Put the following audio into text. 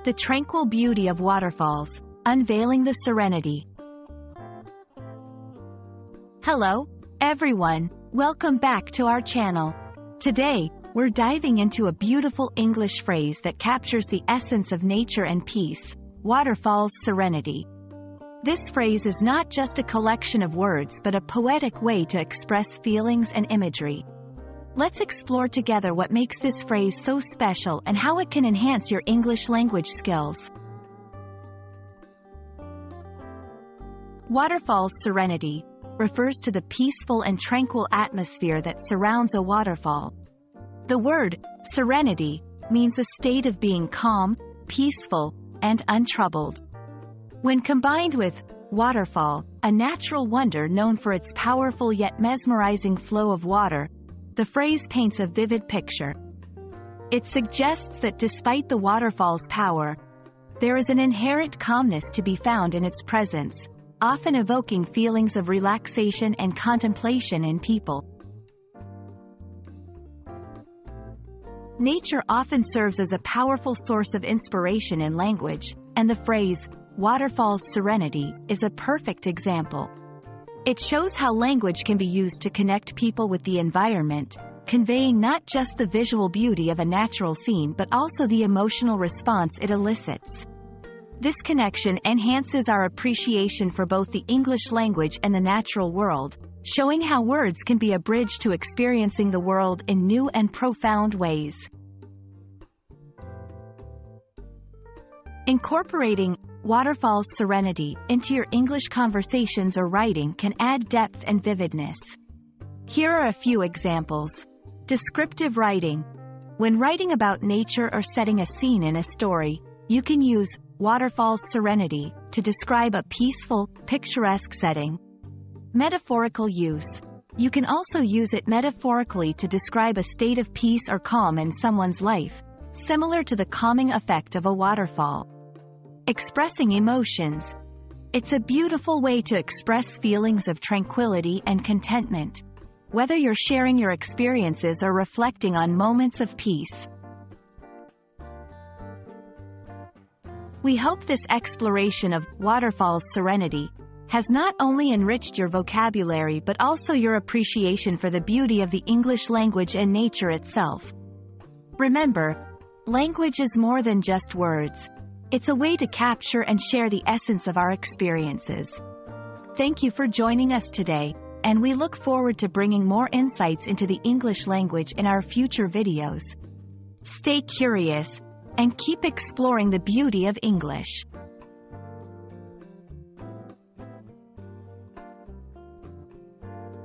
The tranquil beauty of waterfalls, unveiling the serenity. Hello, everyone. Welcome back to our channel. Today, we're diving into a beautiful English phrase that captures the essence of nature and peace, waterfalls serenity. This phrase is not just a collection of words but a poetic way to express feelings and imagery. Let's explore together what makes this phrase so special and how it can enhance your English language skills. Waterfalls serenity refers to the peaceful and tranquil atmosphere that surrounds a waterfall. The word serenity means a state of being calm, peaceful, and untroubled. When combined with waterfall, a natural wonder known for its powerful yet mesmerizing flow of water, the phrase paints a vivid picture. It suggests that despite the waterfall's power, there is an inherent calmness to be found in its presence, often evoking feelings of relaxation and contemplation in people. Nature often serves as a powerful source of inspiration in language, and the phrase, waterfalls serenity, is a perfect example. It shows how language can be used to connect people with the environment, conveying not just the visual beauty of a natural scene but also the emotional response it elicits. This connection enhances our appreciation for both the English language and the natural world, showing how words can be a bridge to experiencing the world in new and profound ways. Incorporating waterfalls serenity into your English conversations or writing can add depth and vividness. Here are a few examples. Descriptive writing. When writing about nature or setting a scene in a story, you can use waterfalls serenity to describe a peaceful, picturesque setting. Metaphorical use. You can also use it metaphorically to describe a state of peace or calm in someone's life, similar to the calming effect of a waterfall. Expressing emotions. It's a beautiful way to express feelings of tranquility and contentment, whether you're sharing your experiences or reflecting on moments of peace. We hope this exploration of waterfalls serenity has not only enriched your vocabulary but also your appreciation for the beauty of the English language and nature itself. Remember, language is more than just words. It's a way to capture and share the essence of our experiences. Thank you for joining us today, and we look forward to bringing more insights into the English language in our future videos. Stay curious, and keep exploring the beauty of English.